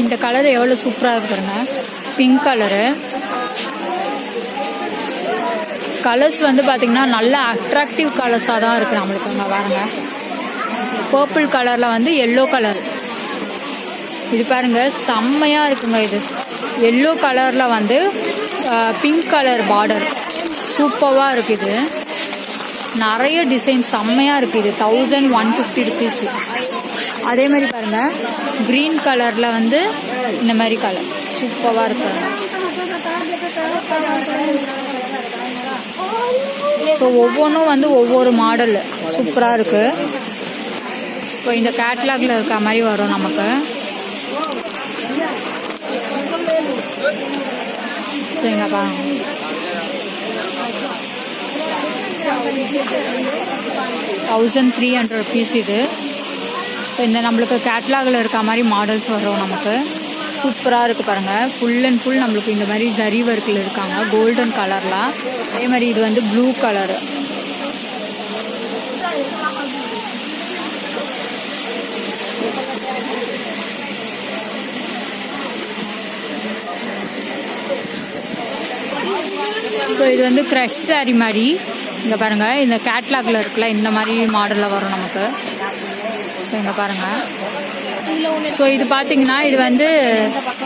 இந்த கலர் எவ்வளோ சூப்பராக இருக்குங்க, பிங்க் கலரு. கலர்ஸ் வந்து பார்த்தீங்கன்னா நல்ல அட்ராக்டிவ் கலர்ஸாக தான் இருக்குது நம்மளுக்கு. இங்கே பாருங்க, பர்பிள் கலரில் வந்து எல்லோ கலர். இது பாருங்க செம்மையாக இருக்குங்க. இது எல்லோ கலரில் வந்து பிங்க் கலர் பார்டர் சூப்பராக இருக்குது. நிறைய டிசைன் செம்மையாக இருக்குது. இது 1150 rupees. அதே மாதிரி பாருங்கள், க்ரீன் கலரில் வந்து இந்த மாதிரி கலர் சூப்பராக இருக்கு. ஸோ ஒவ்வொன்றும் வந்து ஒவ்வொரு மாடல் சூப்பராக இருக்குது. இப்போ இந்த கேட்லாகில் இருக்க மாதிரி வரும் நமக்கு. சரிங்க பாருங்க, 1300 rupees இது. இந்த நம்மளுக்கு கேட்லாகில் இருக்க மாதிரி மாடல்ஸ் வரும் நமக்கு. சூப்பராக இருக்குது பாருங்கள். ஃபுல் அண்ட் ஃபுல் நம்மளுக்கு இந்த மாதிரி ஜரி ஒர்க்கில் இருக்காங்க, கோல்டன் கலரில். அதே மாதிரி இது வந்து ப்ளூ கலரு. ஸோ இது வந்து க்ரஷ் சாரி மாதிரி. இங்கே பாருங்கள், இந்த கேட்லாகில் இருக்குல்ல இந்த மாதிரி மாடலில் வரும் நமக்கு. ஸோ இங்கே பாருங்கள். ஸோ இது பார்த்தீங்கன்னா இது வந்து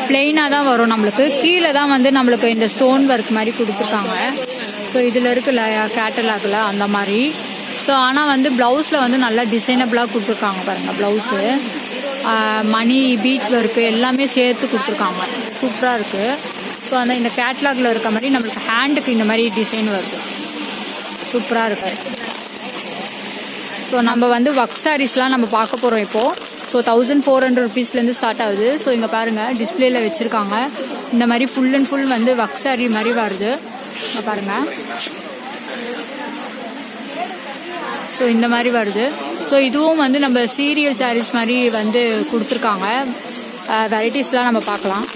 பிளெயினாக தான் வரும் நம்மளுக்கு. கீழே தான் வந்து நம்மளுக்கு இந்த ஸ்டோன் ஒர்க் மாதிரி கொடுத்துருக்காங்க. ஸோ இதில் இருக்குல்ல கேட்டலாகில் அந்த மாதிரி. ஸோ ஆனால் வந்து ப்ளவுஸில் வந்து நல்லா டிசைனபிளாக கொடுத்துருக்காங்க பாருங்கள். ப்ளவுஸு மணி பீட் ஒர்க்கு எல்லாமே சேர்த்து கொடுத்துருக்காங்க. சூப்பராக இருக்குது. ஸோ அந்த இந்த கேட்லாகில் இருக்க மாதிரி நம்மளுக்கு ஹேண்டுக்கு இந்த மாதிரி டிசைன் வருது. சூப்பராக இருக்குது. ஸோ நம்ம வந்து ஒர்க் சாரீஸ்லாம் நம்ம பார்க்க போகிறோம் இப்போது. ஸோ 1400 rupeesலேருந்து ஸ்டார்ட் ஆகுது. ஸோ இங்கே பாருங்கள், டிஸ்பிளேயில் வச்சுருக்காங்க. இந்த மாதிரி ஃபுல் அண்ட் ஃபுல் வந்து ஒர்க் சாரீ மாதிரி வருது. இங்கே பாருங்கள். ஸோ இந்த மாதிரி வருது. ஸோ இதுவும் வந்து நம்ம சீரியல் சாரீஸ் மாதிரி வந்து கொடுத்துருக்காங்க. வெரைட்டிஸ்லாம் நம்ம பார்க்கலாம்.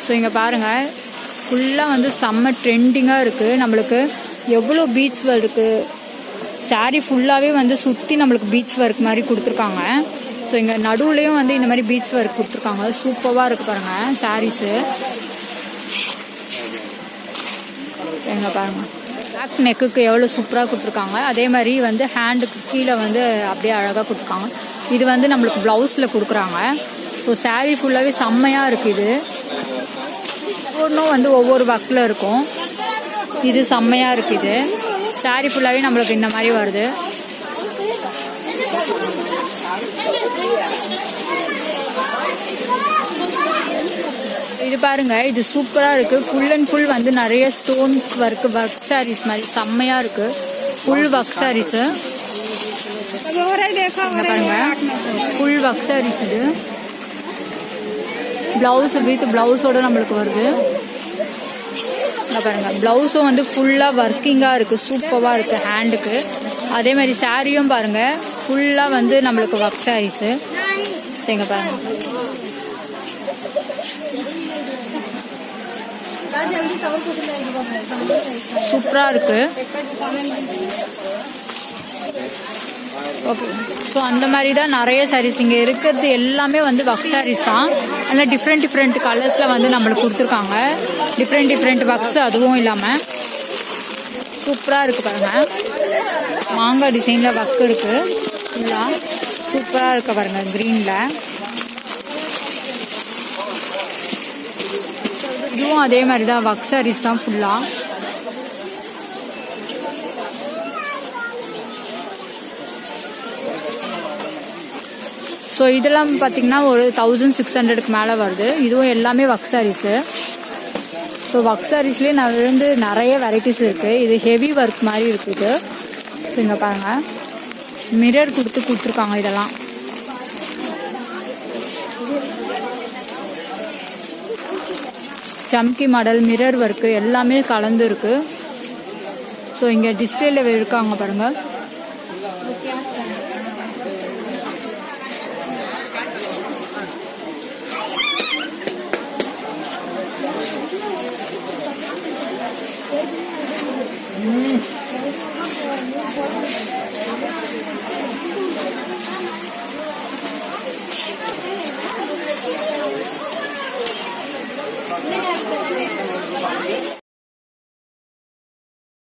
ஸோ இங்கே பாருங்கள், ஃபுல்லாக வந்து செம்ம ட்ரெண்டிங்காக இருக்குது. நம்மளுக்கு எவ்வளோ பீட்ஸ் இருக்குது. சாரீ ஃபுல்லாகவே வந்து சுற்றி நம்மளுக்கு பீட்ஸ் ஒர்க் மாதிரி கொடுத்துருக்காங்க. ஸோ இங்கே நடுவுலையும் வந்து இந்த மாதிரி பீட்ஸ் ஒர்க் கொடுத்துருக்காங்க. சூப்பராக இருக்குது பாருங்கள் சாரீஸு. எங்கே பாருங்கள், பேக் நெக்குக்கு எவ்வளோ சூப்பராக கொடுத்துருக்காங்க. அதே மாதிரி வந்து ஹேண்டுக்கு கீழே வந்து அப்படியே அழகாக கொடுத்துருக்காங்க. இது வந்து நம்மளுக்கு ப்ளவுஸில் கொடுக்குறாங்க. ஸோ சாரீ ஃபுல்லாகவே செம்மையாக இருக்குது. ஒவ்வொன்றும் வந்து ஒவ்வொரு ஒர்க்கில் இருக்கும். இது செம்மையாக இருக்குது. சாரீ ஃபுல்லாகவே நம்மளுக்கு இந்த மாதிரி வருது. இது பாருங்க, இது சூப்பராக இருக்குது. ஃபுல் அண்ட் ஃபுல் வந்து நிறைய ஸ்டோன்ஸ் ஒர்க் சாரீஸ் மாதிரி செம்மையாக இருக்குது. ஃபுல் ஒர்க் சாரீஸு பாருங்க, ஃபுல் ஒர்க் சாரீஸ். இது ப்ளவுஸ் வித் ப்ளவுஸோட நம்மளுக்கு வருது. பாருங்க, ப்ளவுஸும் வந்து ஃபுல்லாக ஒர்க்கிங்காக இருக்குது. சூப்பராக இருக்குது ஹேண்டுக்கு. அதே மாதிரி சாரியும் பாருங்க, ஃபுல்லாக வந்து நம்மளுக்கு ஒர்க் சாரீஸு. சரிங்க பாருங்க, சூப்பராக இருக்குது. ஓகே, ஸோ அந்த மாதிரி தான் நிறைய சாரீஸ் இங்கே இருக்கிறது. எல்லாமே வந்து ஒர்க் சாரீஸ் தான். அதில் டிஃப்ரெண்ட் கலர்ஸில் வந்து நம்மளுக்கு கொடுத்துருக்காங்க. டிஃப்ரெண்ட் ஒர்க்ஸ் அதுவும் இல்லாமல் சூப்பராக இருக்குது பாருங்கள். மாங்காய் டிசைனில் ஒர்க் இருக்குது. ஃபுல்லாக சூப்பராக இருக்க பாருங்கள் க்ரீனில். இதுவும் அதே மாதிரி தான் ஒர்க் சாரீஸ் தான் ஃபுல்லாக. ஸோ இதெல்லாம் பார்த்தீங்கன்னா ஒரு 1600க்கு மேலே வருது. இதுவும் எல்லாமே ஒர்க் சாரீஸு. ஸோ ஒர்க் சாரீஸ்லேயே வந்து நிறைய வெரைட்டிஸ் இருக்குது. இது ஹெவி ஒர்க் மாதிரி இருக்குது. ஸோ இங்கே பாருங்கள், மிரர் கொடுத்துருக்காங்க. இதெல்லாம் சம்கி மாடல் மிரர் ஒர்க்கு எல்லாமே கலந்து இருக்குது. ஸோ இங்கே டிஸ்பிளேல இருக்காங்க பாருங்கள்.